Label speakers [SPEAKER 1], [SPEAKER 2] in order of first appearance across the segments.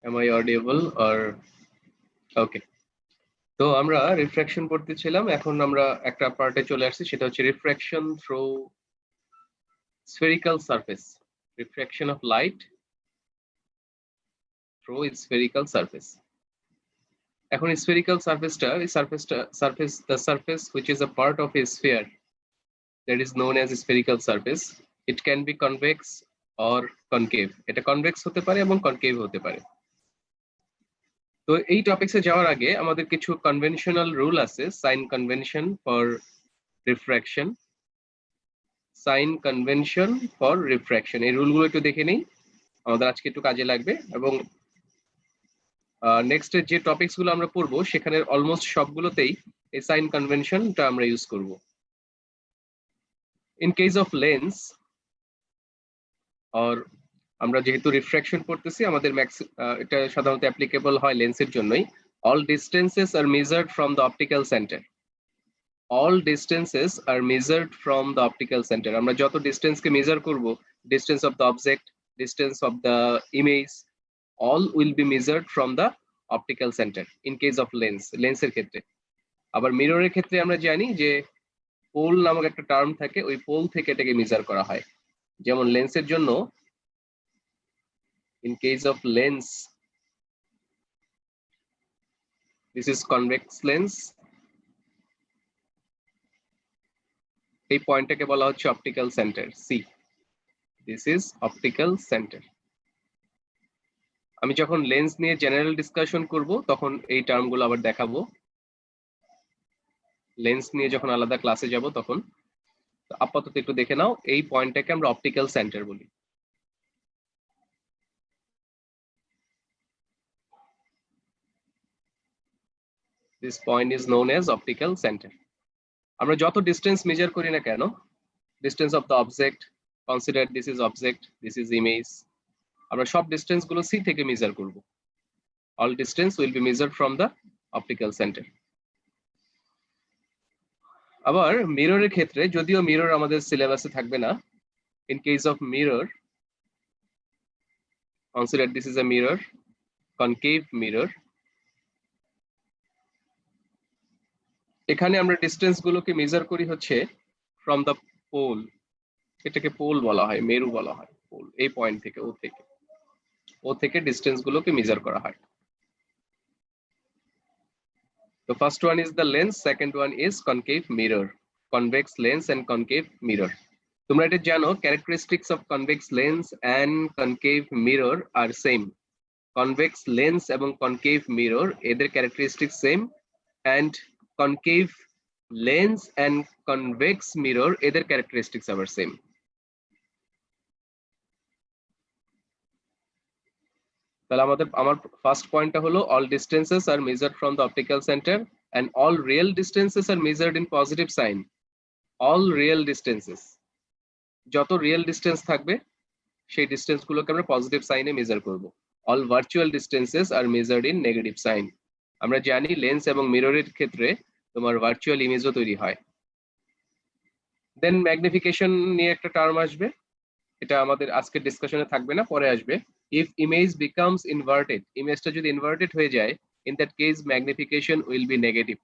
[SPEAKER 1] Am I audible or okay? তো আমরা refraction পড়তেছিলাম, এখন আমরা একটা পার্টে চলে আসছি, সেটা হচ্ছে refraction through spherical surface, refraction of light through spherical surface. এখন spherical surface, the surface which is a part of a sphere, that is known as a spherical surface. It can be convex or concave. এটা convex হতে পারে এবং concave হতে পারে। তো এই টপিকসে যাওয়ার আগে আমাদের কিছু কনভেনশনাল রুল আছে, sign convention for refraction, sign convention for refraction, এই রুলগুলো একটু দেখে নিই, আমাদের আজকে একটু কাজে লাগবে। এবং নেক্সট যে টপিকস গুলো আমরা পড়বো সেখানে অলমোস্ট সবগুলোতেই এই সাইন কনভেনশনটা আমরা ইউজ করব। In case of lens, or আমরা যেহেতু রিফ্র্যাকশন পড়তেছি, আমাদের এটা সাধারণত অ্যাপ্লিকেবল হয় লেন্সের জন্যই। All distances are measured from the optical centre, all distances are measured from the optical center. আমরা যত ডিসটেন্সকে মেজার করব, distance of the object, distance of the image, all will be measured from the optical center in case of লেন্সের ক্ষেত্রে। আবার মিররের ক্ষেত্রে আমরা জানি যে পোল নামক একটা টার্ম থাকে, ওই পোল থেকে এটাকে মেজার করা হয়। যেমন লেন্সের জন্য, in case of lens, this is convex lens, এই পয়েন্টটাকে বলা হচ্ছে optical centre, C, this is optical centre. আমি যখন লেন্স নিয়ে জেনারেল ডিসকাশন করব তখন এই টার্মগুলো আবার দেখাবো, লেন্স নিয়ে যখন আলাদা ক্লাসে যাব তখন। আপাতত একটু দেখে নাও, এই পয়েন্টটাকে আমরা অপটিক্যাল সেন্টার বলি। This point is known as optical centre. আমরা যত ডিস্টেন্স মেজার করি না কেন, distance of the object, consider this is object, this is image, আমরা সব ডিস্টেন্স গুলো সি থেকে মেজার করব। All distance will be measured from the optical centre. আবার মিররের ক্ষেত্রে, যদিও মিরর আমাদের সিলেবাসে থাকবে না, in case of mirror, consider this is a mirror, concave mirror. এখানে আমরা ডিসটেন্স গুলোকে মেজার করি হচ্ছে ফ্রম দ্য পোল, এটাকে পোল বলা হয়, মেরু বলা হয়, পোল, এই পয়েন্ট থেকে, ও থেকে ডিসটেন্স গুলোকে মেজার করা হয়। The first one is the lens, second one is concave mirror, convex lens and concave mirror. তোমরা এটা জানো, characteristics of convex lens and concave mirror are same. Convex lens এবং concave mirror এদের characteristics same, and concave lens and convex mirror এদের characteristics আবার same. তাহলে আমার first পয়েন্টটা হলো, all distances are measured from the optical center and all real distances are measured in positive sign. All real distances, যত real distance থাকবে সেই distance গুলোকে আমরা পজিটিভ সাইনে মেজার করব। All virtual distances are measured in negative sign. আমরা জানি lens এবং মিররের ক্ষেত্রে তোমার ভার্চুয়াল ইমেজও তৈরি হয়। দেন ম্যাগনিফিকেশন নিয়ে একটা টার্ম আসবে, এটা আমাদের আজকের ডিসকাশনে থাকবে না, পরে আসবে। ইফ ইমেজ বিকামস ইনভার্টেড, ইমেজটা যদি ইনভার্টেড হয়ে যায়, in that case magnification will be negative.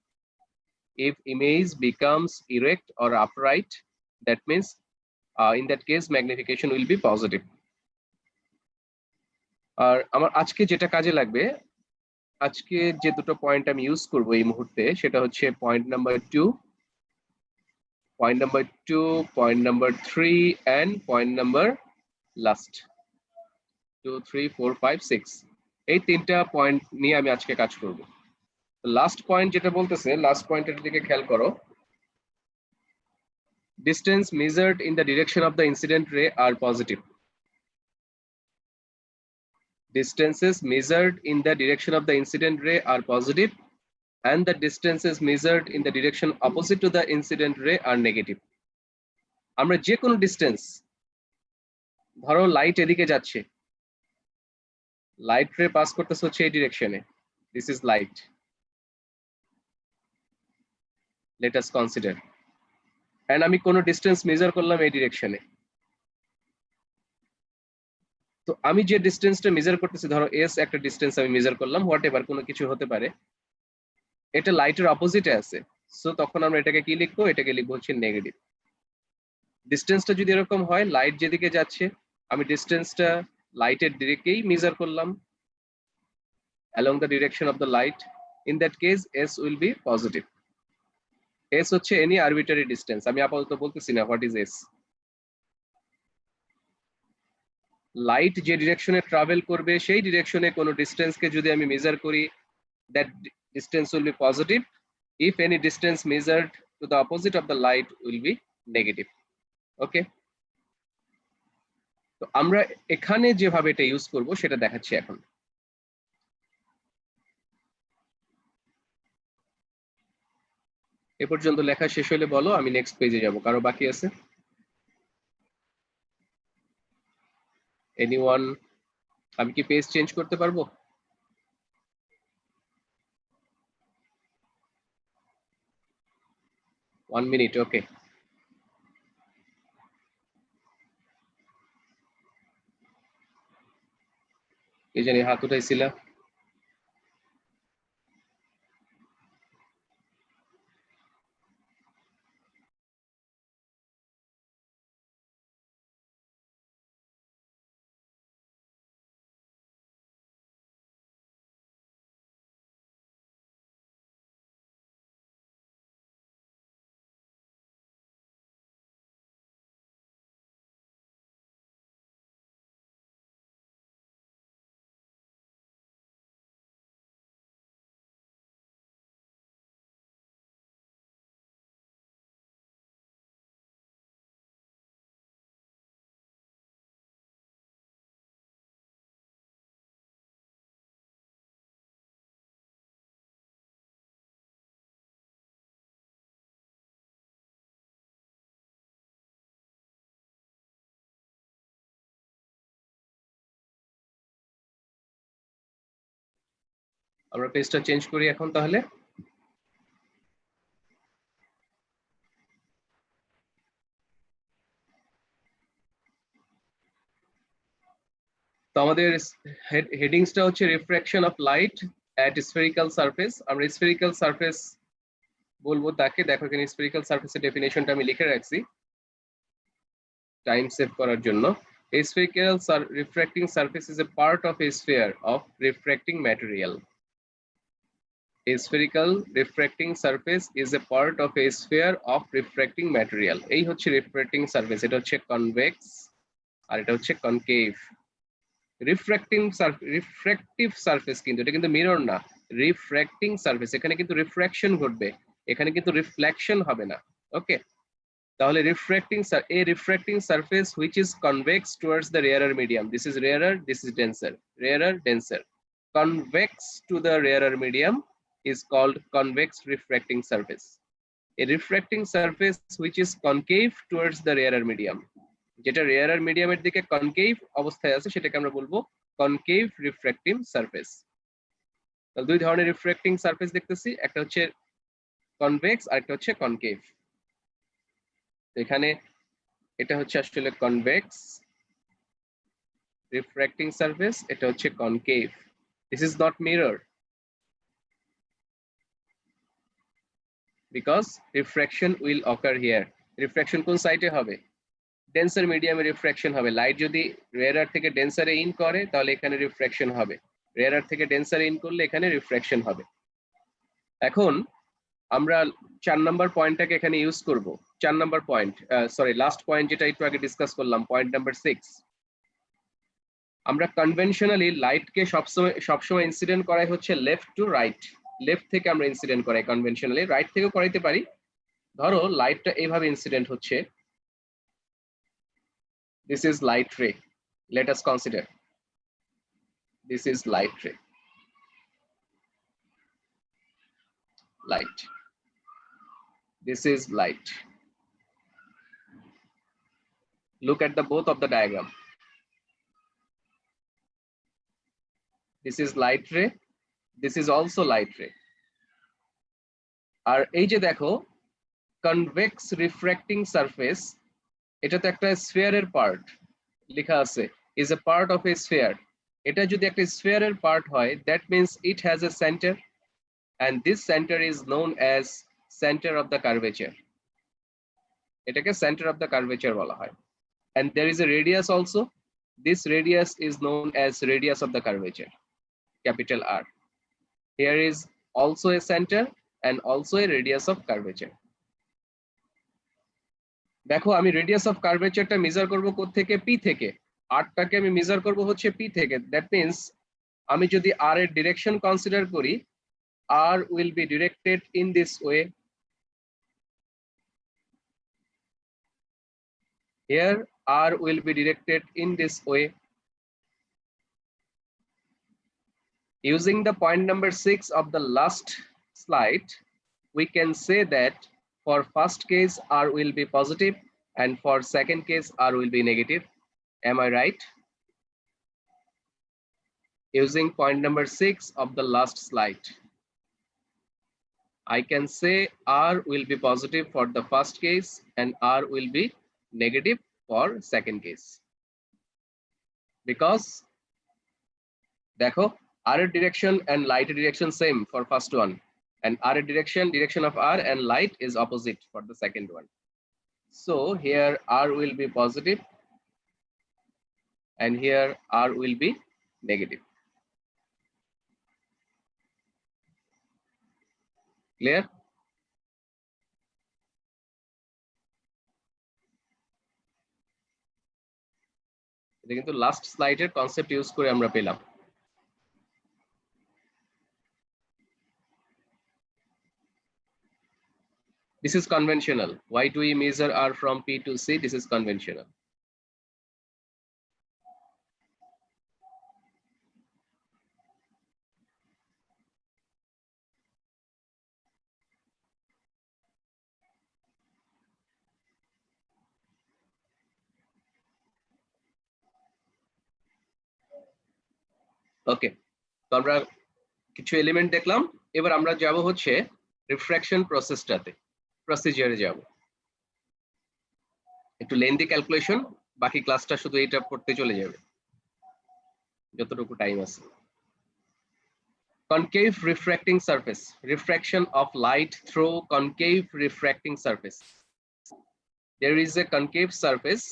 [SPEAKER 1] If image becomes erect or upright, that means in that case magnification will be positive. আর আমার আজকে যেটা কাজে লাগবে, আজকে যে দুটো পয়েন্ট আমি ইউজ করব এই মুহূর্তে, সেটা হচ্ছে point number 2, point number 2, point number 3 end point number last 2, 3, 4, 5, 6, এই তিনটা পয়েন্ট নিয়ে আমি আজকে কাজ করব। লাস্ট পয়েন্ট যেটা বলতেছে, লাস্ট পয়েন্টের দিকে খেয়াল করো, distance measured in the direction of the incident ray are positive. Distances measured in the direction of the incident ray are positive, and the distances measured in the direction opposite to the incident ray are negative. আমরা যে কোনো distance, ধরো light এদিকে যাচ্ছে, light রে pass করতেছে হচ্ছে এই ডিরেকশনে, this is light, let us consider, and আমি কোনো ডিস্টেন্স মেজার করলাম এই ডিরেকশনে, তো আমি যে ডিস্টেন্সটা মেজার করতেছি, ধরো এস একটা ডিস্টেন্স আমি মেজার করলাম, হোয়াট এভার কোনো কিছু হতে পারে, এটা লাইটের অপোজিটে আছে, সো তখন আমরা এটাকে কি লিখবো, এটাকে লিখবো হচ্ছে নেগেটিভ। ডিস্টেন্সটা যদি এরকম হয়, লাইট যেদিকে যাচ্ছে আমি ডিস্টেন্সটা লাইটের দিকেই মেজার করলাম, along the direction of the light, in that case s will be positive. s হচ্ছে any arbitrary distance, আমি আপাতত বলতেছি না what is s। লাইট যে ডিরেকশনে ট্রাভেল করবে সেই ডিরেকশনে কোনো ডিস্টেন্সকে যদি আমি মেজার করি, that distance will be positive. If any distance measured to the opposite of the light will be negative. ওকে, তো আমরা এখানে যেভাবে এটা ইউজ করব সেটা দেখাচ্ছি এখন। এ পর্যন্ত লেখা শেষ হলে বলো, আমি নেক্সট পেজে যাব। কারো বাকি আছে? এনিওয়ান? আমি কি পেজ চেঞ্জ করতে পারবো? ওয়ান মিনিট, ওকে। এই জানি হাত উঠাইছিলা। আমরা পেজটা চেঞ্জ করি এখন তাহলে। তো আমাদের হেডিংসটা হচ্ছে refraction of light at spherical surface. আমরা স্ফেরিক্যাল সারফেস বলবো তাকে। দেখো এখানে স্ফেরিক্যাল সারফেসের ডেফিনেশনটা আমি লিখে রাখছি টাইম সেভ করার জন্য। A spherical refracting surface is a part of a sphere of refracting material. A spherical refracting surface is a part of a sphere of refracting material. এই হচ্ছে refracting surface, এটা হচ্ছে convex আর এটা হচ্ছে concave। Refractive surface কিন্তু এটা কিন্তু mirror না, রিফ্র্যাক্টিং সারফেস। এখানে কিন্তু রিফ্র্যাকশন ঘটবে, এখানে কিন্তু রিফ্লেকশন হবে না। ওকে, তাহলে a refracting surface which is convex towards the rarer medium, this is rarer, this is denser, rarer, denser, convex to the rarer medium is called convex refracting surface. A refracting surface which is concave towards the rarer medium, যেটা rare মিডিয়ামের দিকে concave অবস্থায় আছে সেটাকে আমরা বলবো concave refractive surface. তাহলে দুই ধরনের রিফ্র্যাক্টিং সারফেস দেখতেছি, একটা হচ্ছে কনভেক্স আর একটা হচ্ছে কনকেভ। এখানে এটা হচ্ছে আসলে কনভেক্স রিফ্র্যাক্টিং সারফেস, এটা হচ্ছে concave. This is not mirror because refraction will occur here. Refraction কোন সাইডে হবে? ডেন্সার মিডিয়ামে রিফ্র্যাকশন হবে। লাইট যদি রেয়ার থেকে ডেন্সারে ইন করে তাহলে এখানে রিফ্র্যাকশন হবে, রেয়ার থেকে ডেন্সারে ইন করলে এখানে রিফ্র্যাকশন হবে। এখন আমরা 4 নাম্বার পয়েন্টটাকে এখানে ইউজ করব। 4 number point, sorry last point যেটা একটু আগে ডিসকাস করলাম, পয়েন্ট নাম্বার 6। আমরা কনভেনশনালি লাইটকে সবসময় ইনসিডেন্ট করাই হচ্ছে লেফট টু রাইট। লেফট থেকে আমরা ইনসিডেন্ট করাই কনভেনশনালি, রাইট থেকেও করাইতে পারি। ধরো লাইটটা এইভাবে ইনসিডেন্ট হচ্ছে, this is light ray, let us consider this is light ray, light, this is light. Look at the both of the diagram, this is light ray, this is also light ray. আর এই যে দেখো convex refracting surface, এটা তো একটা স্ফিয়ারের part লেখা আছে, is a part of a sphere. এটা যদি একটা sphere এর part হয়, that means it has a center, and this center is known as center of the curvature. এটাকে center of the curvature বলা হয়. And there is a radius also. This radius is known as radius of the curvature, capital R. Here is also a center and also a radius of curvature. দেখো আমি radius of কার্ভেচারটা measure করব কোথা থেকে? P থেকে। আরটাকে আমি measure করব হচ্ছে P থেকে। দ্যাট মিন্স আমি যদি আর এর ডিরেকশন কনসিডার করি, R will be directed in this way. Here R will be directed in this way. Using the point number 6 of the last slide, we can say that for first case R will be positive and for second case R will be negative. Am I right? Using point number 6 of the last slide, I can say R will be positive for the first case and R will be negative for second case. Because দেখো R direction and light direction same for first one, and R direction of R and light is opposite for the second one. So here R will be positive and here R will be negative. Clear? এটা কিন্তু last স্লাইডের concept use করে আমরা পেলাম। This is conventional. Why do we measure R from P to C? This is conventional. ওকে, তো আমরা কিছু element দেখলাম। এবার আমরা যাব হচ্ছে রিফ্র্যাকশন প্রসিজারে যাব। একটু লেন্দি ক্যালকুলেশন, বাকি ক্লাসটা শুধু এটা পড়তে চলে যাবে যতটুকু টাইম আছে। Concave refracting surface, refraction of light through concave refracting surface. There is a concave surface,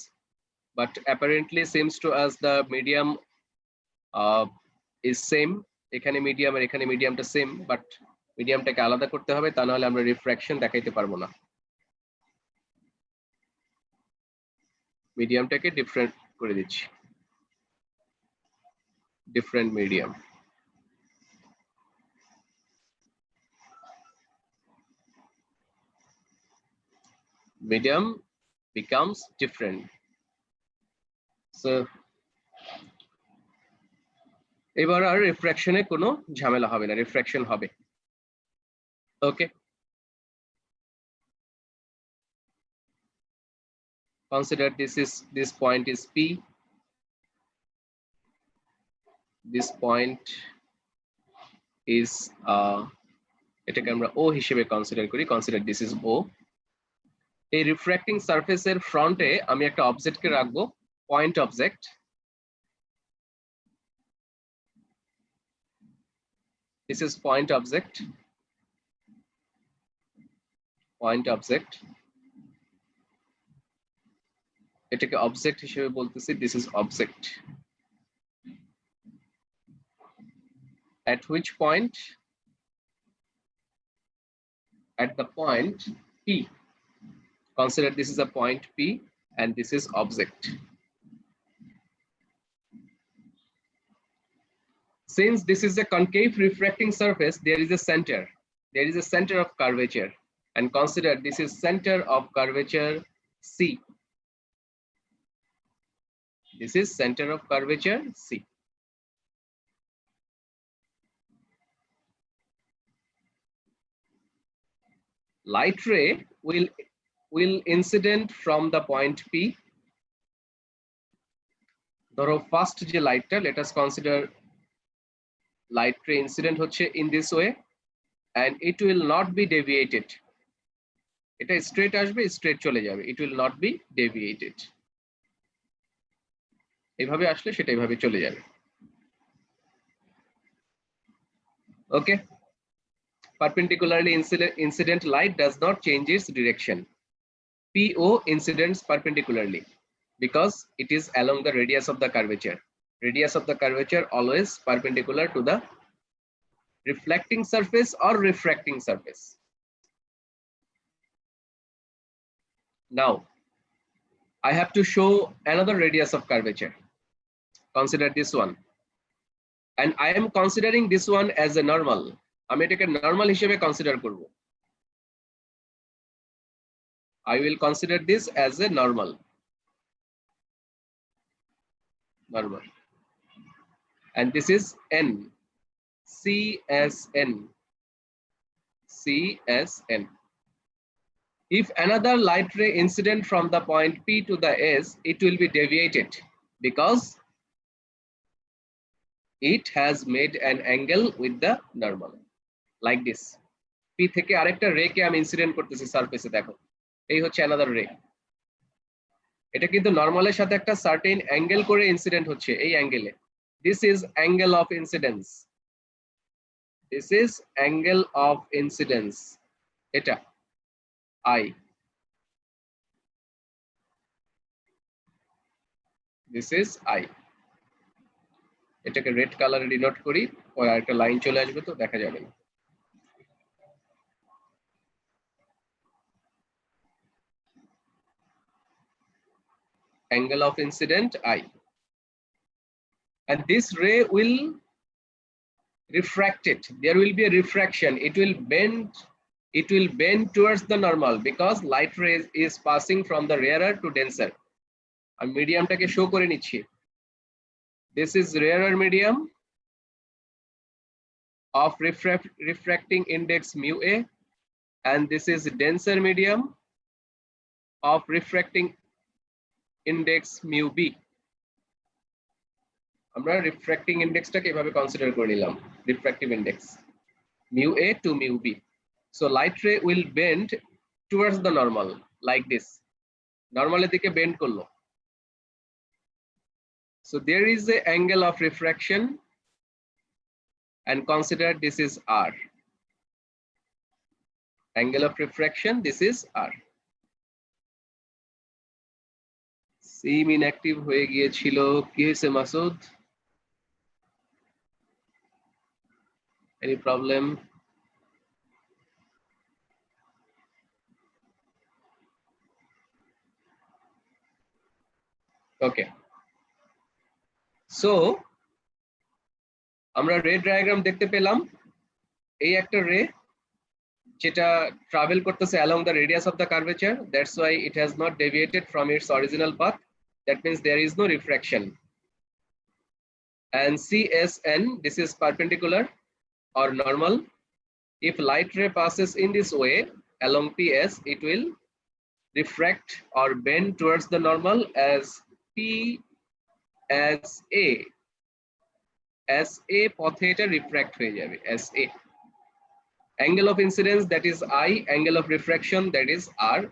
[SPEAKER 1] but apparently seems to us the medium is same. এখানে মিডিয়াম আর এখানে মিডিয়ামটা সেম, বাট মিডিয়ামটাকে আলাদা করতে হবে, তা নাহলে আমরা রিফ্র্যাকশন দেখাইতে পারবো না। মিডিয়ামটাকে ডিফারেন্ট করে দিচ্ছি, different medium. Medium becomes different. So এবার আর রিফ্র্যাকশনে কোনো ঝামেলা হবে না, রিফ্র্যাকশন হবে। ওকে, consider this point is P, this point is এটাকে আমরা O হিসেবে কনসিডার করি, কনসিডার দিস ইজ O। এই রিফ্র্যাক্টিং সারফেসের ফ্রন্টে আমি একটা অবজেক্টকে রাখবো, point object. This is point object, point object। এটাকে অবজেক্ট হিসেবে বলতেছি, this is object। At which point? At the point P. Consider this is a point P and this is object. Since this is a concave refracting surface, there is a center. There is a center of curvature. And consider this is center of curvature C. This is center of curvature C. Light ray will incident from the point P. ধরো first যে লাইটটা, let us consider light ray incident হচ্ছে in this way and it will not be deviated. এটা straight আসবে, straight চলে যাবে, it will not be deviated. এইভাবে আসলে সেটা এইভাবে চলে যাবে। ওকে, perpendicularly incident light does not change its direction. PO incidents perpendicularly because it is along the radius of the curvature. Radius of the curvature always perpendicular to the reflecting surface or refracting surface. Now, I have to show another radius of curvature. Consider this one. And I am considering this one as a normal. আমি এটাকে normal হিসেবে consider করব. I will consider this as a normal. Normal. And this is N. CSN. CSN. If another light ray incident from the point P to the S, it will be deviated because it has made an angle with the normal. Like this. P থেকে আরেকটা রে কে আমি incident করতেছি সারফেসে, দেখো এই হচ্ছে another রে। এটা কিন্তু নরমালের সাথে একটা সার্টেন অ্যাঙ্গেল করে ইনসিডেন্ট হচ্ছে এই অ্যাঙ্গেলে। This is angle of incidence. This is angle of incidence. এটা I. This is I. এটাকে রেড কালারে ডিনোট করি, পরে আরেকটা লাইন চলে আসবে তো দেখা যাবে না। Angle of incident I. And this ray will refract it. There will be a refraction. It will bend towards the normal because light ray is passing from the rarer to denser. আমি মিডিয়ামটাকে show করে নিচ্ছি। This is rarer medium of refracting index mu A, and this is denser medium of refracting index mu B. আমরা refracting ইন্ডেক্সটাকে এভাবে consider করে নিলাম, refractive index mu A to mu B. So light ray will bend towards the normal like this. নরমালের দিকে bend করলো। So there is an angle of refraction, and consider this is R. Angle of refraction, this is R. SIM inactive হয়ে গিয়েছিল, কি হয়েছে Masud? Any problem? Okay. So আমরা রে diagram দেখতে পেলাম, এই একটা রে যেটা ট্রাভেল করতেছে along the radius of the curvature. That's why it has not deviated from its original path. That means there is no refraction. And CSN, this is perpendicular or normal. If light ray passes in this way along PS, it will refract or bend towards the normal as P as A. As A পথে এটা refract হয়ে যাবে as A. Angle of incidence, that is I. Angle of refraction, that is R,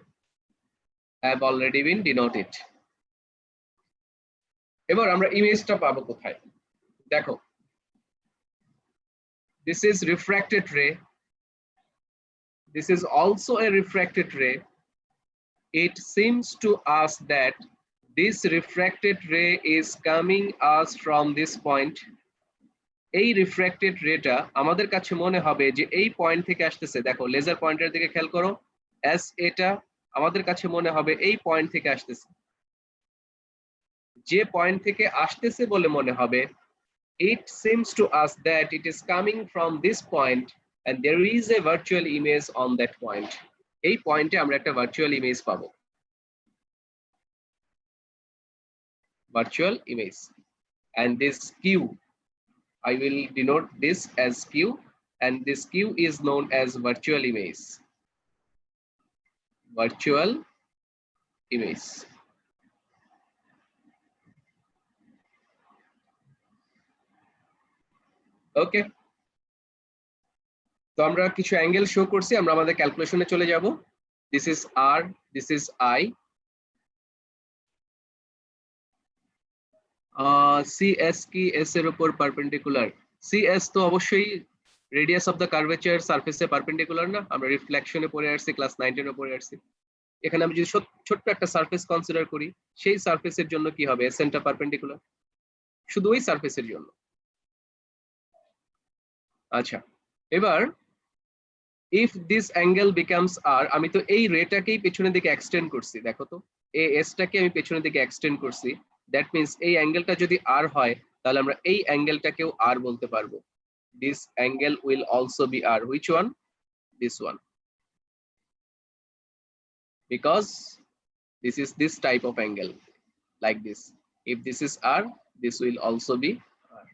[SPEAKER 1] have already been denoted. এবার আমরা ইমেজটা পাবো কোথায়? দেখো, this is refracted ray. This is also a refracted ray. It seems to us that this refracted ray is coming us from this point. এই refracted রেটা আমাদের কাছে মনে হবে যে এই পয়েন্ট থেকে আসতেছে। দেখো লেজার পয়েন্টের দিকে খেয়াল করো, এস এটা আমাদের কাছে মনে হবে এই পয়েন্ট থেকে আসতেছে। যে পয়েন্ট থেকে আসতেছে বলে মনে হবে, it seems to us that it is coming from this point and there is a virtual image on that point. এই পয়েন্টে আমরা একটা ভার্চুয়াল ইমেজ পাবো, virtual image. And this Q, I will denote this as Q, and this Q is known as virtual image. Virtual image. Okay. তো আমরা কিছু angle show করছি, আমরা আমাদের ক্যালকুলেশনে চলে যাব। This is R, this is I. CS কি S এর উপর পারপেন্ডিকুলার? সিএস তো অবশ্যই রেডিয়াস অফ দ্য কার্ভেচার সারফেসে পারপেন্ডিকুলার না? আমরা রিফ্লেকশনে পড়ে আসছি, ক্লাস 9-10 পড়ে আসছি। এখানে আমি যদি ছোট্ট একটা সারফেস কনসিডার করি, সেই সারফেসের জন্য কি হবে? এসএনটা পারপেন্ডিকুলার, শুধু ওই সারফেসের জন্য। আচ্ছা, এবার ইফ দিস অ্যাঙ্গেল বিকামস আর, আমি তো এই রেটাকেই পেছনের দিকে এক্সটেন্ড করছি, দেখো তো এই এসটাকে আমি পেছনের দিকে এক্সটেন্ড করছি, দ্যাট মিন্স এই অ্যাঙ্গেলটা যদি আর হয় তাহলে আমরা এই অ্যাঙ্গেলটাকেও আর বলতে পারবো। This angle will also be r, which one? This one, because this is this type of angle, like this. If this is r, this will also be r.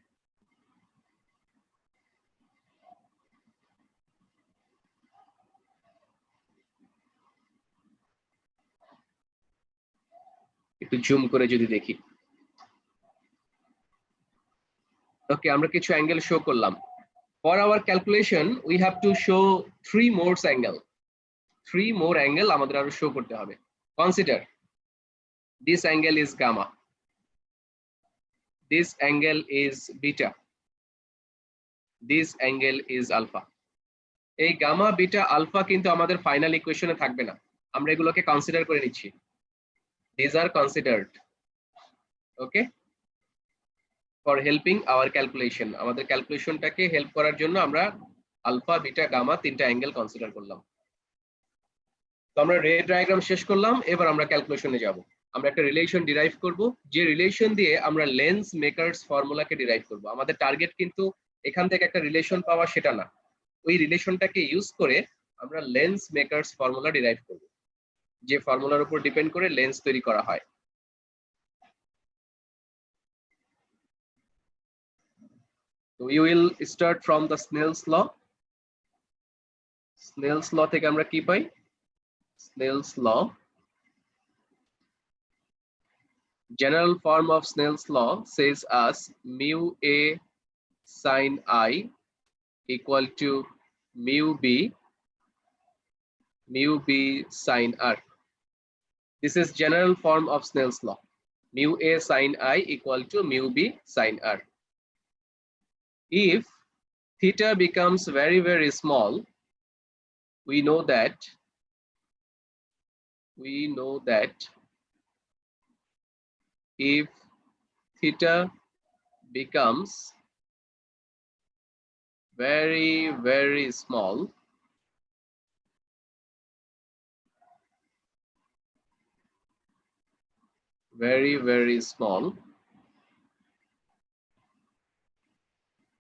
[SPEAKER 1] একটু জুম করে যদি দেখি, ওকে, আমরা কিছু অ্যাঙ্গেল শো করলাম। For our calculation we have to show 3 more angle, 3 more angle আমাদের আরো show করতে হবে। Consider this angle is gamma, this angle is beta, this angle is alpha. এই গামা বিটা আলফা কিন্তু আমাদের ফাইনাল ইকুয়েশনে থাকবে না, আমরা এগুলোকে কনসিডার করে নিচ্ছি। These are considered, okay, for helping our calculation. আমাদের ক্যালকুলেশনটাকে হেল্প করার জন্য আমরা আলফা বিটা গামা তিনটা অ্যাঙ্গেল কনসিডার করলাম। তো আমরা রে ডায়াগ্রাম শেষ করলাম, এবার আমরা ক্যালকুলেশনে যাব। আমরা একটা রিলেশন ডিরাইভ করব, যে রিলেশন দিয়ে আমরা লেন্স মেকারস ফর্মুলাকে ডিরাইভ করব। আমাদের টার্গেট কিন্তু এখান থেকে একটা রিলেশন পাওয়া সেটা না, ওই রিলেশনটাকে ইউজ করে আমরা লেন্স মেকারস ফর্মুলা ডিরাইভ করব, যে ফর্মুলার উপর ডিপেন্ড করে লেন্স তৈরি করা হয়। So we will start from the Snell's law. Snell's law থেকে আমরা কি পাই? Snell's law, general form of Snell's law says as mu a sin I equal to mu b sin r. This is general form of Snell's law. Mu a sin I equal to mu b sin r. If theta becomes very, very small, we know that if theta becomes very, very small, very, very small,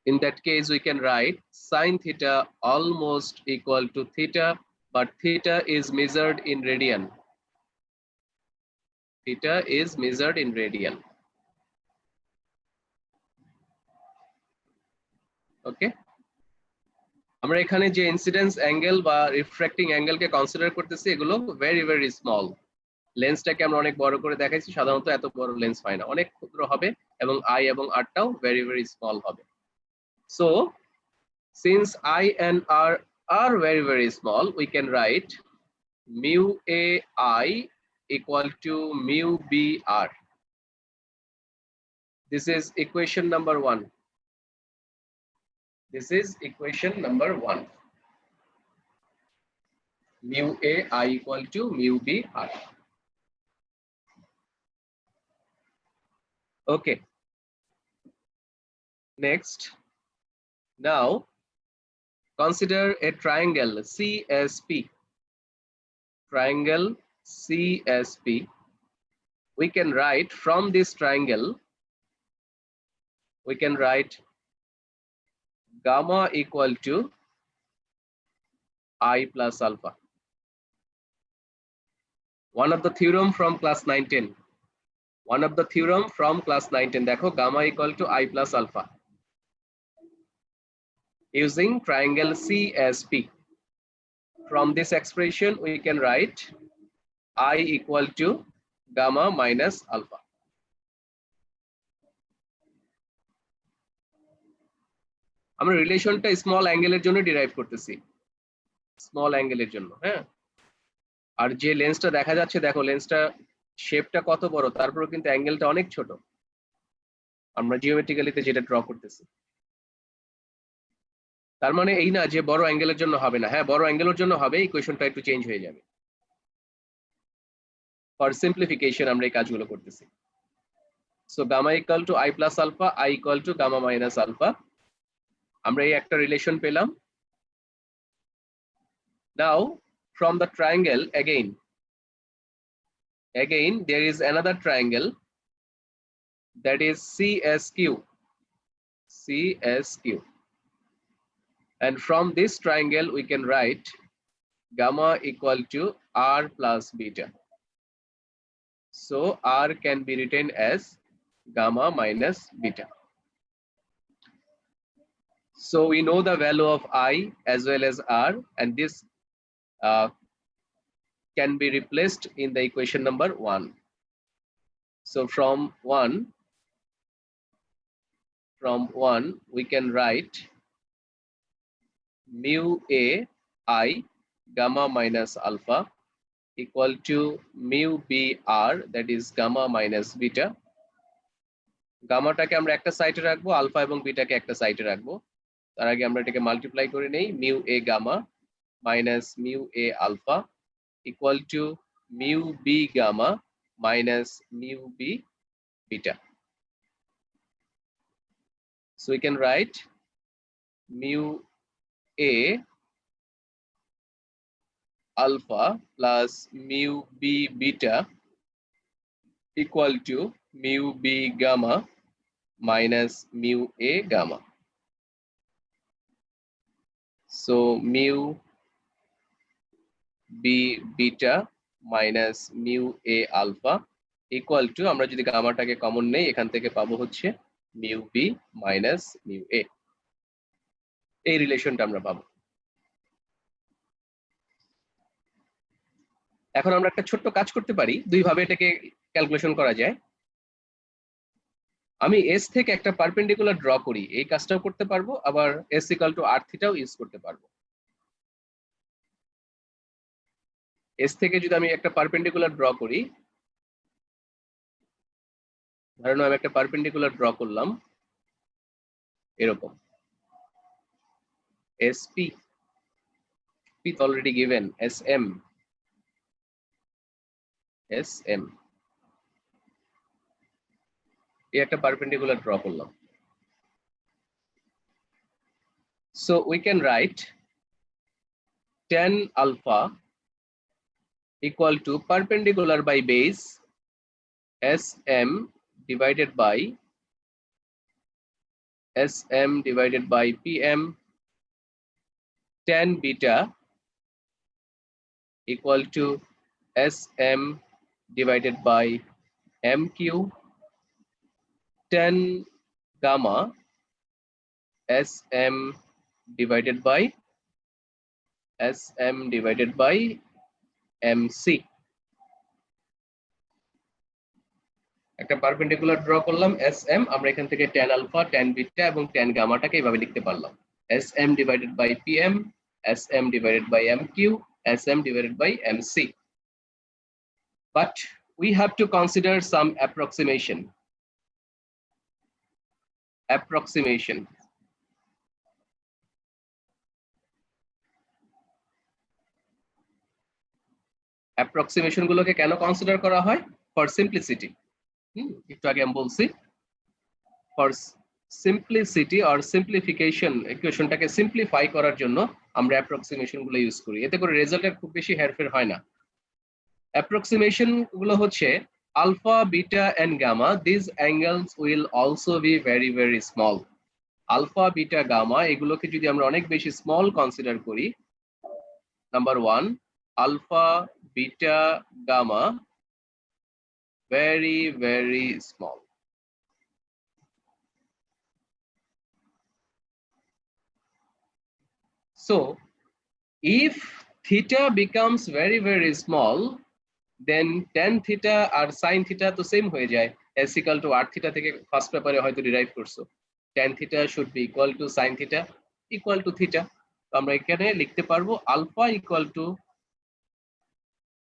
[SPEAKER 1] in that case we can write sin theta almost equal to theta, but theta is measured in radian. Theta is measured in radian. Okay, আমরা এখানে যে incidence angle বা refracting অ্যাঙ্গেলকে consider করতেছি এগুলো very, very small. লেন্সটাকে আমরা অনেক বড় করে দেখাইছি, সাধারণত এত বড় লেন্স হয় না, অনেক ক্ষুদ্র হবে, এবং আই এবং আরটাও ভেরি, ভেরি স্মল হবে। So since I and R are very, very small, we can write mu a I equal to mu b r. This is equation number 1. This is equation number 1. Mu a I equal to mu b r. Okay. Next, now consider a triangle CSP. Triangle CSP. We can write from this triangle, we can write gamma equal to I plus alpha. One of the theorem from class 9-10. One of the theorem from class 9-10. দেখো gamma equal to I plus alpha. Using triangle CSP. From this expression we can write I equal to gamma minus alpha. আমরা রিলেশনটা small অ্যাঙ্গেলের জন্য derive করতেছি, small অ্যাঙ্গেলের জন্য। হ্যাঁ, আর যে লেন্সটা দেখা যাচ্ছে, দেখো লেন্সটা শেপটা কত বড়, তারপরে কিন্তু অ্যাঙ্গেলটা অনেক ছোট। আমরা জিওমেট্রিক্যালিতে যেটা ড্র করতেছি। তার মানে এই না যে বড় অ্যাঙ্গেলের জন্য হবে না, হ্যাঁ বড় অ্যাঙ্গেলের জন্য হবে, ইকুয়েশনটা একটু চেঞ্জ হয়ে যাবে। ফর সিম্পলিফিকেশন আমরা এই কাজগুলো করতেছি। So gamma equal to i plus alpha, i equal to gamma minus alpha. আমরা এই একটা রিলেশন পেলাম। নাও from the triangle again there is another triangle, that is CSQ, and from this triangle we can write gamma equal to R plus beta. So R can be written as gamma minus beta. So we know the value of I as well as R, and this can be replaced in the equation number 1. So from 1 we can write mu A I gamma minus alpha equal to mu B R, that is gamma minus beta. গামাটাকে আমরা একটা সাইডে রাখবো, alpha এবং বিটাকে একটা সাইডে রাখবো। তার আগে আমরা এটাকে মাল্টিপ্লাই করে নেই, mu a gamma minus mu a alpha equal to mu b gamma minus mu b beta. So we can write mu a alpha plus mu b beta equal to mu b gamma minus mu a gamma. So mu b beta minus mu a alpha equal to, আমরা যদি গামাটাকে common নেই এখান থেকে পাবো হচ্ছে mu b minus mu a, এই রিলেশনটা আমরা পাবো। এখন আমরা একটা ছোট্ট কাজ করতে পারি, দুই ভাবে এটাকে ক্যালকুলেশন করা যায়। আমি এস থেকে একটা পারপেন্ডিকুলার ড্র করি, এই কাজটাও করতে পারবো, আবার এস ইকুয়াল টু আর থিটাও ইউজ করতে পারবো। এস থেকে যদি আমি একটা পারপেন্ডিকুলার ড্র করি, ধরুন আমি একটা পারপেন্ডিকুলার ড্র করলাম এরকম, SP is already given, SM এই একটা পারপেন্ডিকুলার ড্র করলাম। So we can write tan alpha equal to perpendicular by base SM divided by PM, tan beta equal to SM divided by MQ, tan gamma SM divided by MC. একটা perpendicular draw করলাম SM, আমরা এখান থেকে tan alpha, tan beta এবং tan গামাটাকে এইভাবে লিখতে পারলাম, SM divided by PM, SM divided by MQ, SM divided by MC. But we have to consider some approximation. Approximation গুলোকে কেন কনসিডার করা হয়? For simplicity. একটু আগে আমি বলছি, ফর সিম্পলিসিটি অর সিম্পলিফিকেশন, ইকুয়েশনটাকে সিম্পলিফাই করার জন্য আমরা অ্যাপ্রক্সিমেশন গুলো ইউজ করি, এতে করে রেজাল্টের খুব বেশি হেরফের হয় না। অ্যাপ্রক্সিমেশন গুলো হচ্ছে alpha, beta and gamma, this angles will also be very very small. Alpha, beta, gamma এগুলোকে যদি আমরা অনেক বেশি স্মল কনসিডার করি, number 1 alpha, beta, gamma very very small. So if theta becomes very very small, then tan theta R sin theta তো same হয়ে যায়, s equal to r theta থেকে ফার্স্ট পেপারে হয়তো ডিরাইভ করছো, tan theta should be equal to sin theta equal to theta। তো আমরা এখানে লিখতে পারবো alpha equal to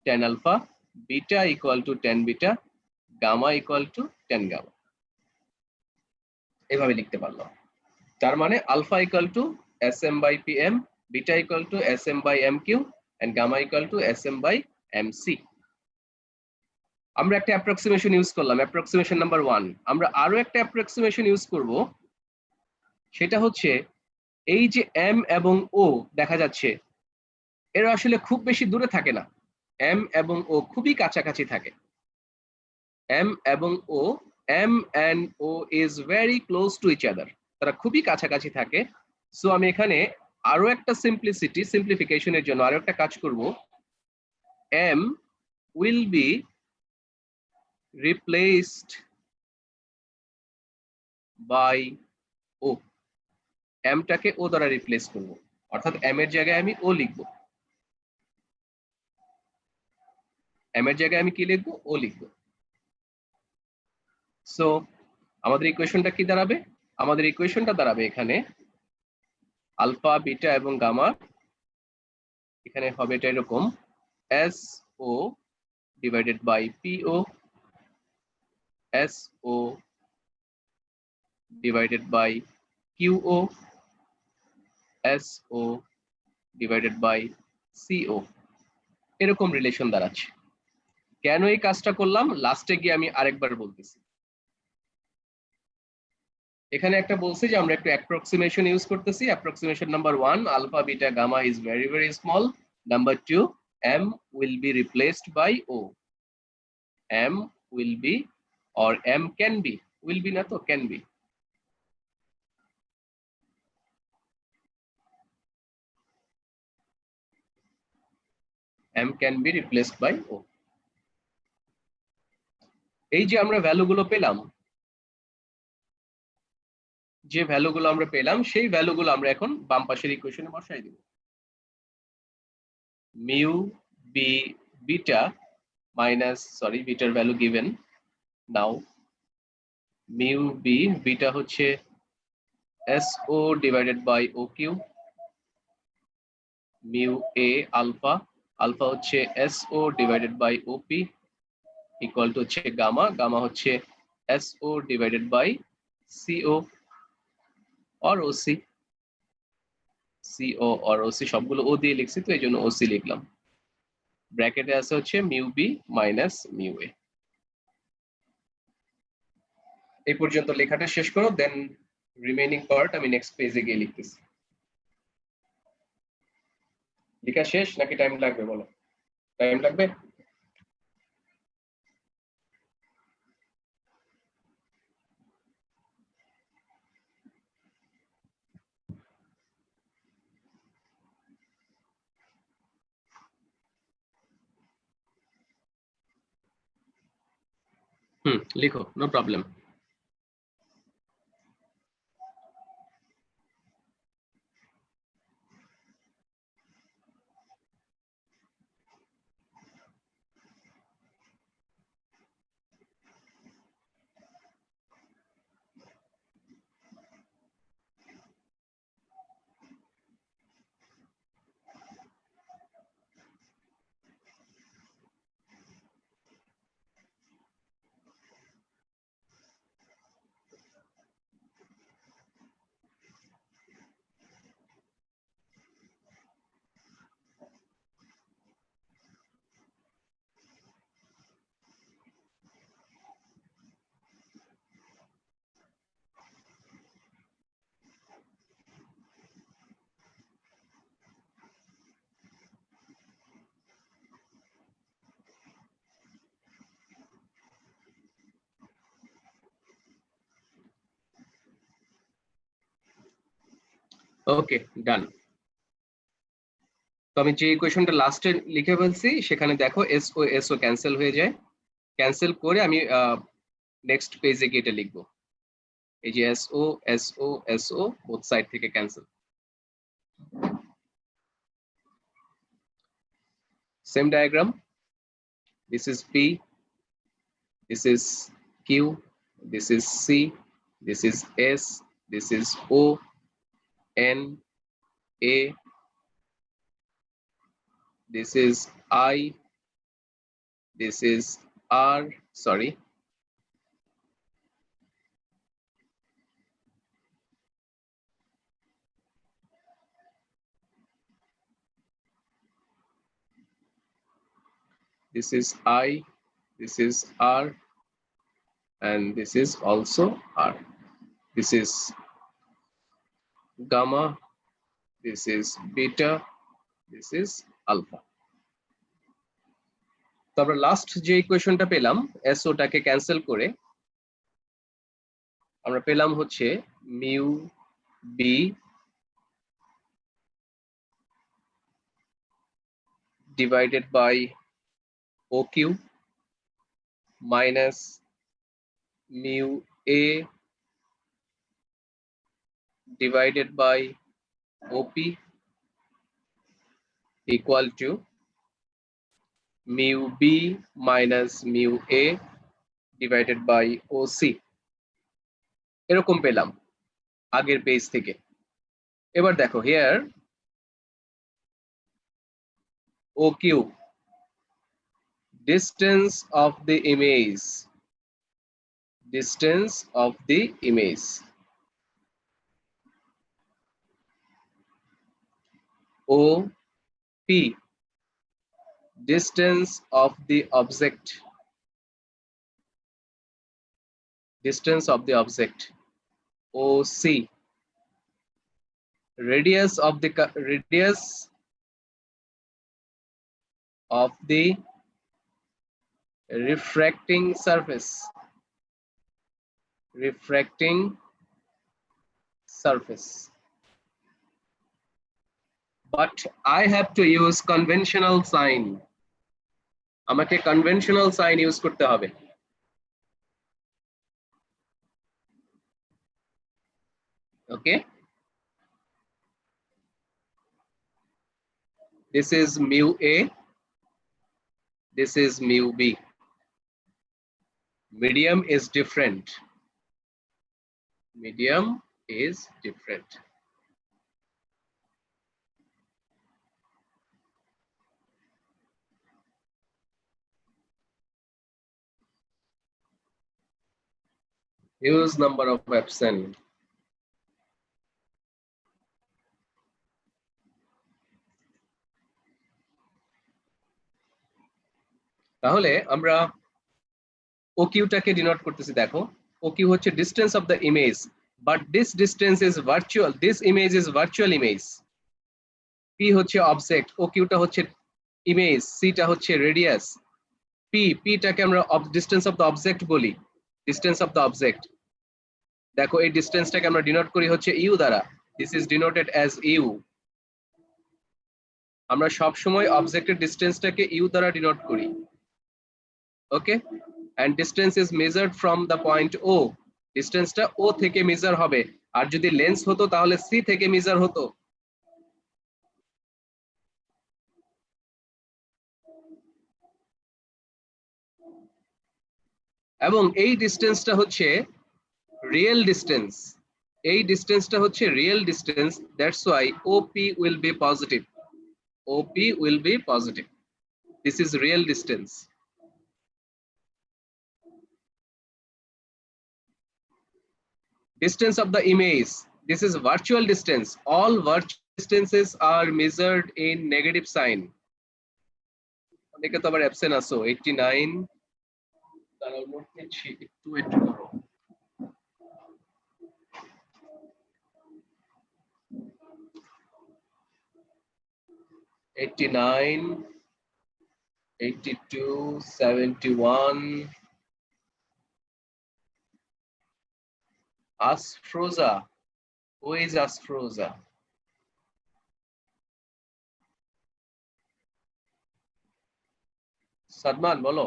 [SPEAKER 1] tan alpha, beta equal to tan beta, gamma equal to tan gamma. এভাবে লিখতে পারলাম। তার মানে alpha equal to Sm by Pm, beta equal to Sm by Mq and gamma equal to Sm by Mc। আমরা একটা approximation use করলাম, approximation number 1। আমরা আরো একটা অ্যাপ্রক্সিমেশন ইউজ করব, সেটা হচ্ছে এই যে M এবং O দেখা যাচ্ছে, এরা আসলে খুব বেশি দূরে থাকে না। M এবং O খুবই কাছাকাছি থাকে। M এবং O, M and O is very close to each other, তারা খুবই কাছাকাছি থাকে। সো আমি এখানে আরো একটা সিম্পলিফিকেশনের জন্য আরো একটা কাজ করব। M will be replaced by O, M টাকে O দ্বারা রিপ্লেস করব, অর্থাৎ M এর জায়গায় আমি O লিখব। M এর জায়গায় আমি কি লিখব? O লিখব। সো আমাদের ইকুয়েশনটা কি দাঁড়াবে? আমাদের ইকুয়েশনটা দাঁড়াবে এখানে আলফা, বিটা এবং গামা, এখানে হবে এটা এরকম SO divided by PO, SO divided by QO, SO divided by CO, এরকম রিলেশন দাঁড়াচ্ছে। কেন এই কাজটা করলাম লাস্টে গিয়ে আমি আরেকবার বলতেছি। এখানে একটা বলছে যে আমরা একটু অ্যাপ্রক্সিমেশন ইউজ করতেছি। Approximation number 1, alpha beta gamma is very very small. Number 2, M will be replaced by O, M will be or M can be, will be না তো can be, M can be replaced by O। এই যে আমরা ভ্যালুগুলো পেলাম, যে ভ্যালুগুলো আমরা পেলাম সেই ভ্যালুগুলো আমরা এখন বাম পাশের ইকুয়েশনে বসাই দিব। Mu B beta minus, sorry বিটার value given now, mu B beta হচ্ছে SO divided by OQ, mu A alpha, alpha হচ্ছে SO divided by OP equal to হচ্ছে গামা, গামা হচ্ছে SO divided by CO or OC, CO or OC সবগুলো O দিয়ে লিখছি তো এই জন্য OC লিখলাম। ব্র্যাকেটে আছে হচ্ছে mu B minus mu a. এই পর্যন্ত লেখাটা শেষ করো, দেন রিমেইনিং পার্ট আমি নেক্সট পেজে গিয়ে লিখতেছি। লেখা শেষ নাকি টাইম লাগবে বলো? টাইম লাগবে? লিখো, নো প্রবলেম। ওকে, ডান। তো আমি যে ইকুয়েশনটা লাস্টে লিখে ফেলছি সেখানে দেখো SO SO ক্যান্সেল হয়ে যায়, ক্যান্সেল করে আমি নেক্সট পেজে গিয়ে এটা লিখবো। এই যে SO SO SO both side থেকে cancel. Same diagram, this is P, this is Q, this is C, this is S, this is O, N, A, this is I, this is R, sorry, this is I, this is R, and this is also R. This is gamma, this is beta, this is alpha. তো আমরা last যে ইকুয়েশনটা পেলাম S O টাকে cancel করে আমরা পেলাম হচ্ছে mu b divided by OQ minus mu A divided by OP equal to mu B minus mu A divided by OC. এরকম পেলাম আগের পেজ থেকে। এবার দেখো here OQ, distance of the image, distance of the image. OP, distance of the object, distance of the object. OC, radius of the refracting surface, refracting surface. But I have to use conventional sign. আমাকে conventional sign use করতে হবে। Okay, this is mu A, this is mu B. Medium is different, medium is different. Huge number of absent. তাহলে আমরা OQ টাকে denote করতেছি। দেখো OQ হচ্ছে distance of the image, but this distance is virtual, this image is virtual image. P হচ্ছে object, OQ টা হচ্ছে image, C টা হচ্ছে radius, P টাকে আমরা distance of the object বলি, distance of the object. দেখো এই ডিসটেন্সটাকে আমরা ডিনোট করি হচ্ছে U দ্বারা, this is denoted as U. আমরা সব সময় অবজেক্টের ডিসটেন্সটাকে U দ্বারা ডিনোট করি। ওকে, and distance is measured from the point O. ডিসটেন্সটা O থেকে মেজার হবে, আর যদি লেন্স হতো তাহলে C থেকে মেজার হতো। এবং এই ডিসটেন্সটা হচ্ছে রিয়েল ডিসটেন্স, এই ডিসটেন্সটা হচ্ছে real distance, that's why OP will be positive, OP will be positive. This is real distance. Distance of the image, this is virtual distance. All virtual distances are measured in negative sign. অনেকে তো আবার absent আছো 89, তারা note নিচ্ছি, একটু করো। $89, $82, $71. Asfroza, who is Asfroza? Sadman বলো।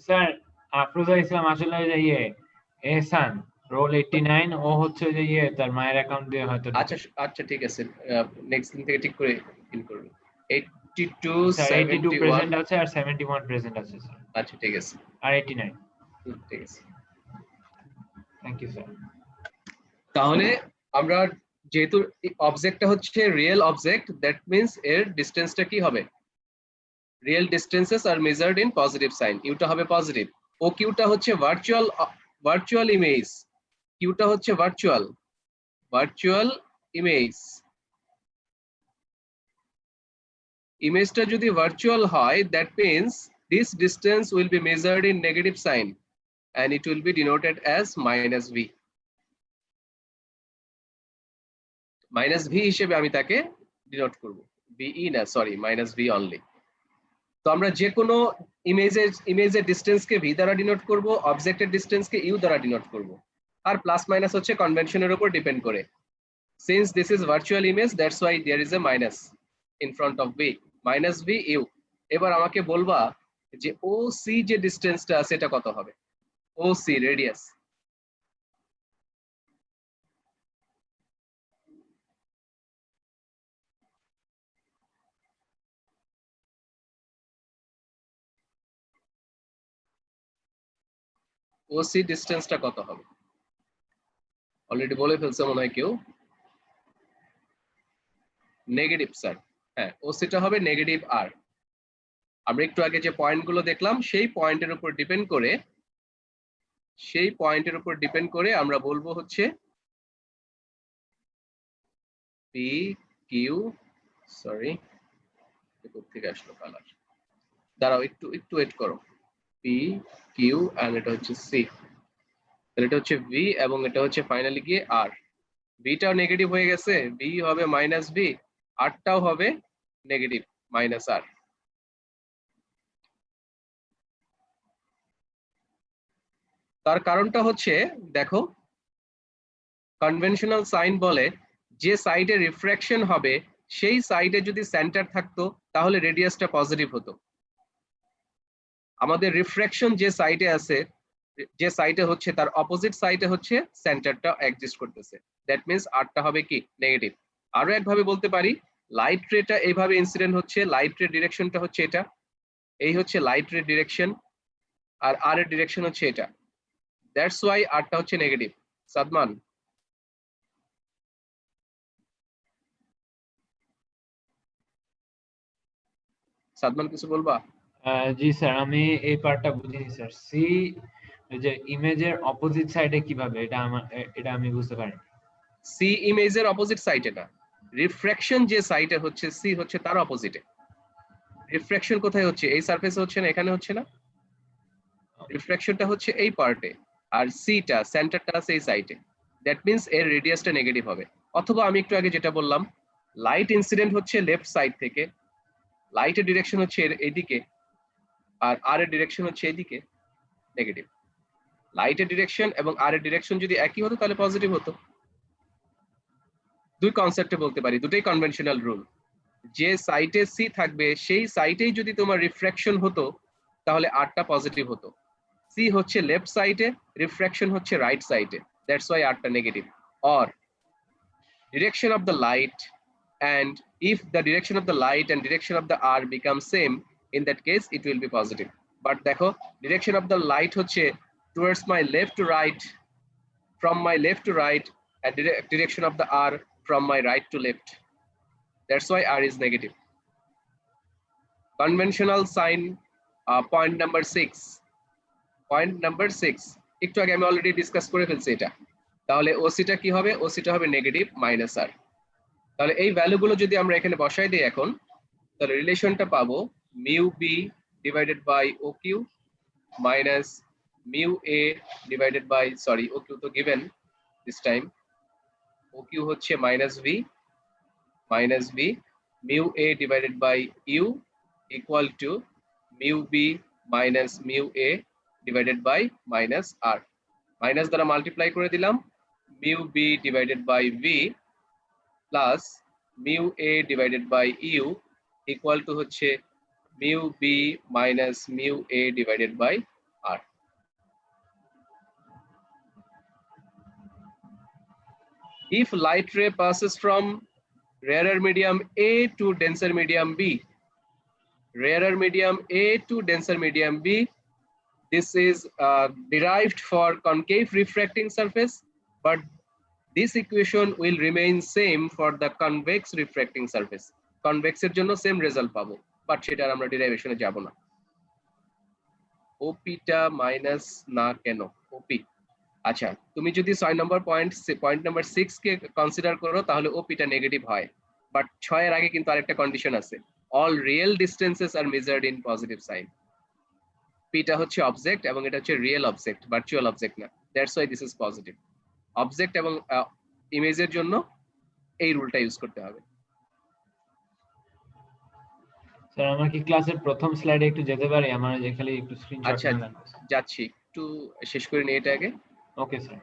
[SPEAKER 2] Sir Afroza ইসলাম আসলে ওই যে এহসান রোল 89, ও হচ্ছে যে তার মায়ের অ্যাকাউন্ট দিয়ে হয়তো।
[SPEAKER 1] আচ্ছা আচ্ছা ঠিক আছে, নেক্সট দিন থেকে ঠিক করে ইন করব। 82
[SPEAKER 2] 72 প্রেজেন্ট আছে আর 71 প্রেজেন্ট আছে স্যার।
[SPEAKER 1] আচ্ছা ঠিক আছে,
[SPEAKER 2] আর 89
[SPEAKER 1] ঠিক আছে।
[SPEAKER 2] Thank you sir.
[SPEAKER 1] তাহলে আমরা যেহেতু অবজেক্টটা হচ্ছে রিয়েল অবজেক্ট, দ্যাট মিন্স এর ডিসটেন্সটা কি হবে? Real distances are measured in positive sign, ইউটা হবে পজিটিভ। ও কিউটা হচ্ছে ভার্চুয়াল ইমেজ, কিউটা হচ্ছে ভার্চুয়াল ইমেজ। ইমেজটা যদি ভার্চুয়াল হয়, that means this distance will be measured in negative sign and it will be denoted as minus v. Minus V হিসেবে আমি তাকে ডিনোট করব, ভিই না, সরি, মাইনাস ভি অনলি। তো আমরা যে কোনো ইমেজের ডিসটেন্সকে ভি দ্বারা ডিনোট করব, অবজেক্টের ডিসটেন্সকে ইউ দ্বারা ডিনোট করব, আর প্লাস মাইনাস হচ্ছে কনভেনশনের উপর ডিপেন্ড করে। Since this is virtual image, that's why there is a minus in front of v, minus v u. এবার আমাকে বলবা যে ও সি যে ডিসটেন্সটা আছে এটা কত হবে, ও সি রেডিয়াস। ও সি ডিসটেন্সটা কত হবে? অলরেডি বলে ফেলছে মনে হয় কেউ, নেগেটিভ স্যার। হ্যাঁ, ওসিটা হবে নেগেটিভ আর। আমরা একটু আগে যে পয়েন্টগুলো দেখলাম সেই পয়েন্টের উপর ডিপেন্ড করে আমরা বলবো হচ্ছে পি কিউ, সরি থেকে আসলো কালার, দাঁড়াও একটু ওয়েট করো, পি কিউ এন্ড এটা হচ্ছে সি, এটা হচ্ছে ভি এবং এটা হচ্ছে ফাইনালি গিয়ে আর। ভিটাও নেগেটিভ হয়ে গেছে, ভি হবে মাইনাস ভি, আরটাও হবে নেগেটিভ মাইনাস আর। তার কারণটা হচ্ছে দেখো, কনভেনশনাল সাইন বলে যে সাইডে রিফ্র্যাকশন হবে সেই সাইডে যদি সেন্টার থাকতো তাহলে রেডিয়াসটা পজিটিভ হতো। আমাদের রিফ্র্যাকশন যে সাইডে আছে, যে সাইডে হচ্ছে তার অপোজিট সাইডে হচ্ছে সেন্টারটা এক্সিস্ট করতেছে, দ্যাট মিন্স আরটা হবে কি নেগেটিভ। আরো একভাবে বলতে পারি, লাইট রেটা এইভাবে ইনসিডেন্ট হচ্ছে, লাইট রে ডিরেকশনটা হচ্ছে এটা, এই হচ্ছে লাইট রে ডিরেকশন, আর আর এর ডিরেকশন হচ্ছে এটা, দ্যাটস ওয়াই আরটা হচ্ছে নেগেটিভ। সাদমান, সাদমান কিছু বলবা?
[SPEAKER 2] জি স্যার, আমি এই পার্টটা বুঝিনি স্যার। সি যে ইমেজের অপোজিট সাইডে কিভাবে, এটা আমি বুঝতে পারিনি।
[SPEAKER 1] সি ইমেজের অপোজিট সাইডে না, রিফ্র্যাকশন যে সাইডে হচ্ছে সি হচ্ছে তার অপোজিটে। রিফ্র্যাকশন কোথায় হচ্ছে? এই সারফেসে হচ্ছে না, এখানে হচ্ছে না, রিফ্র্যাকশনটা হচ্ছে এই পার্টে, আর সিটা সেন্টারটা আছে এই সাইডে, দ্যাট মিন্স এর রেডিয়াসটা নেগেটিভ হবে। অথবা আমি একটু আগে যেটা বললাম, লাইট ইনসিডেন্ট হচ্ছে লেফট সাইড থেকে, লাইটের ডিরেকশন হচ্ছে এইদিকে, আর আর এর ডিরেকশন হচ্ছে এইদিকে, নেগেটিভ। লাইটের ডিরেকশন এবং আর এর ডিরেকশন যদি একই হতো তাহলে পজিটিভ হতো। দুই কনসেপ্টে বলতে পারি, দুটোই কনভেনশনাল রুল। যে সাইটে সি থাকবে সেই সাইটেই যদি তোমার রিফ্র্যাকশন হতো তাহলে আরটা পজিটিভ হতো। সি হচ্ছে লেফট সাইডে, রিফ্র্যাকশন হচ্ছে রাইট সাইডে, দ্যাটস ওয়াই আরটা negative. Or direction of the light, and if the direction of the light and direction of the r become same, in that case it will be positive. But দেখো, direction of the light হচ্ছে towards my left to right, from my left to right, and direction of the r from my right to left, that's why r is negative. Conventional sign, point number 6 একটু আগে আমি already discuss করে ফেলছি এটা। তাহলে ওসিটা কি হবে? ওসিটা হবে নেগেটিভ মাইনাস আর। তাহলে এই ভ্যালুগুলো যদি আমরা এখানে বসাই দিই এখন, তাহলে রিলেশনটা পাবো mu B divided by O Q minus mu A divided by, sorry O Q তো given this time, O Q হচ্ছে minus V mu A divided by U equal to mu B minus mu A divided by minus R. Minus দ্বারা multiply করে দিলাম, mu B divided by V plus mu A divided by U equal to হচ্ছে mu B minus mu A divided by R. If light ray passes from rarer medium A to denser medium B, rarer medium A to denser medium B, this is derived for concave refracting surface, but this equation will remain same for the convex refracting surface. Convex এর জন্য same result পাবো, but সেটা আমরা ডেরিভেশনে যাব না। ওপিটা minus না কেন? ওপি, আচ্ছা তুমি যদি 6 নম্বর পয়েন্ট নাম্বার 6 কে কনসিডার করো তাহলে ওপিটা নেগেটিভ হয়, বাট 6 এর আগে কিন্তু আরেকটা কন্ডিশন আছে, all real distances are measured in positive sign. Pটা হচ্ছে অবজেক্ট এবং এটা হচ্ছে রিয়েল অবজেক্ট, ভার্চুয়াল অবজেক্ট না, that's why this is positive. Object এবং ইমেজের জন্য এই রুলটা ইউজ করতে হবে।
[SPEAKER 2] স্যার আমরা কি ক্লাসের প্রথম স্লাইডে একটু যেতে পারি? আমার যে খালি একটু স্ক্রিনশট
[SPEAKER 1] আচ্ছা
[SPEAKER 2] নিয়ে লাগবে।
[SPEAKER 1] যাচ্ছি, একটু শেষ করে নিই এটা আগে।
[SPEAKER 2] Okay sir.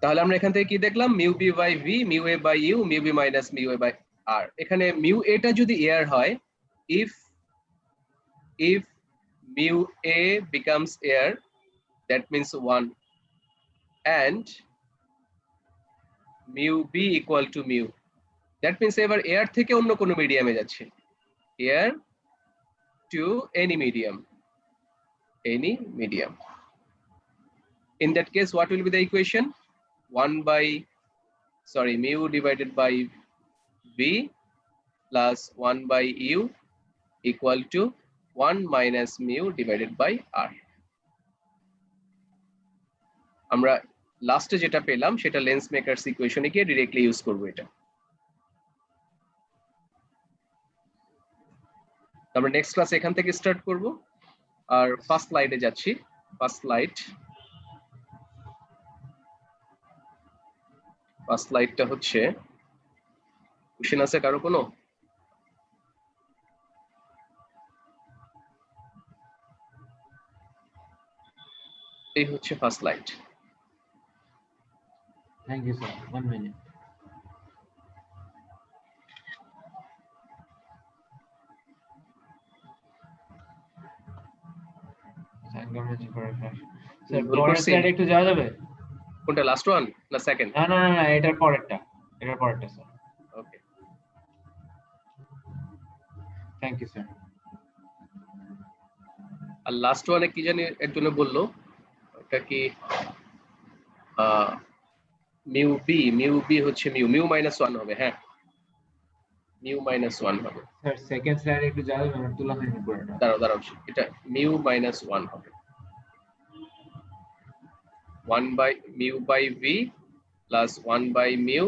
[SPEAKER 1] তাহলে আমরা এখান থেকে কি দেখলাম, mu B by V, mu A by U, mu B minus mu A by R. এখানে মিউ এটা যদি এয়ার হয়, if mu a becomes air, that means 1, and mu b equal to mu, that means এবার air থেকে অন্য কোনো মিডিয়ামে যাচ্ছে, air to any medium. In that case, what will be the equation? mu divided by v plus 1 by u equal to 1 minus mu divided by r. আমরা লাস্টে যেটা পেলাম সেটা লেন্স মেকারস ইকুয়েশনে গিয়ে ডাইরেক্টলি ইউজ করব এটা। আমরা নেক্সট ক্লাস এখান থেকে স্টার্ট করব। আর ফার্স্ট স্লাইডে যাচ্ছি। ফার্স্ট স্লাইডটা হচ্ছে, কোশ্চেন আছে কারো কোনো? এই হচ্ছে first slide.
[SPEAKER 2] Thank you sir, 1 minute. Sir পরের স্লাইডে একটু যাওয়া যাবে?
[SPEAKER 1] কোনটা, লাস্ট ওয়ান না সেকেন্ড?
[SPEAKER 2] না না না, এটার পরেরটা sir.
[SPEAKER 1] Okay,
[SPEAKER 2] thank you sir.
[SPEAKER 1] আর লাস্ট ওয়ানে কি জানি একজনে বললো, এটা কি মিউ বি হচ্ছে মিউ মাইনাস 1 হবে। হ্যাঁ, মিউ মাইনাস 1 হবে।
[SPEAKER 2] স্যার সেকেন্ড স্লাইডে একটু যাওয়া যাবে? আমার তোলা হয়নি পুরোটা।
[SPEAKER 1] দাঁড়াও, এটা মিউ মাইনাস 1 হবে। 1 by mu by v plus 1 by mu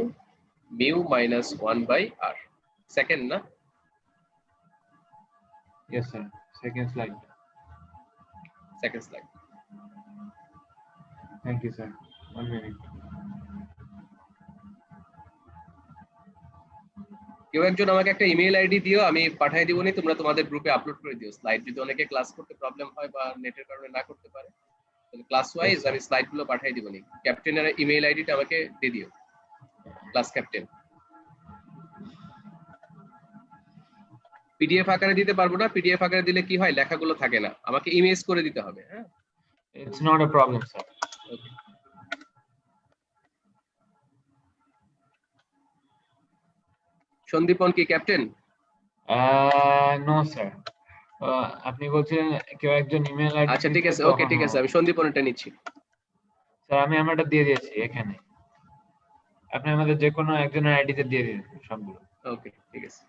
[SPEAKER 1] minus 1 by r. Second na?
[SPEAKER 2] Yes sir, second slide. Thank you sir, 1 minute.
[SPEAKER 1] কেউ একজন আমাকে একটা ইমেল আইডি দিও, আমি পাঠিয়ে দিব, নি তোমরা তোমাদের গ্রুপে আপলোড করে দিও স্লাইড। যদি অনেকে ক্লাস করতে প্রবলেম হয় বা নেটের কারণে না করতে পারে, তাহলে ক্লাস ওয়াইজ আমি স্লাইডগুলো পাঠিয়ে দিব। নি ক্যাপ্টেনের ইমেল আইডিটা আমাকে দিয়ে দিও, ক্লাস ক্যাপ্টেন। পিডিএফ আকারে দিতে পারবো না, পিডিএফ আকারে দিলে কি হয়, লেখাগুলো থাকে না, আমাকে ইমেজ করে দিতে হবে। হ্যাঁ,
[SPEAKER 2] it's not a problem sir.
[SPEAKER 1] Okay. Sandipan কি ক্যাপ্টেন?
[SPEAKER 2] নো স্যার, আপনি বলছেন কেউ একজন ইমেল আইডি।
[SPEAKER 1] আচ্ছা ঠিক আছে, ওকে ঠিক আছে, আমি সন্দীপনটা নিচ্ছি।
[SPEAKER 2] স্যার আমি আমারটা দিয়ে দিয়েছি এখানে, আপনি আমাদের যে কোনো একজনের আইডিতে দিয়ে দিন সবগুলো।
[SPEAKER 1] ওকে ঠিক আছে,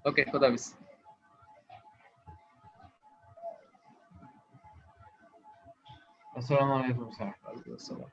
[SPEAKER 1] ওকে, খোদা হাফেজ।
[SPEAKER 2] আসসালামু আলাইকুম স্যার।
[SPEAKER 1] ওয়ালাইকুম আসসালাম।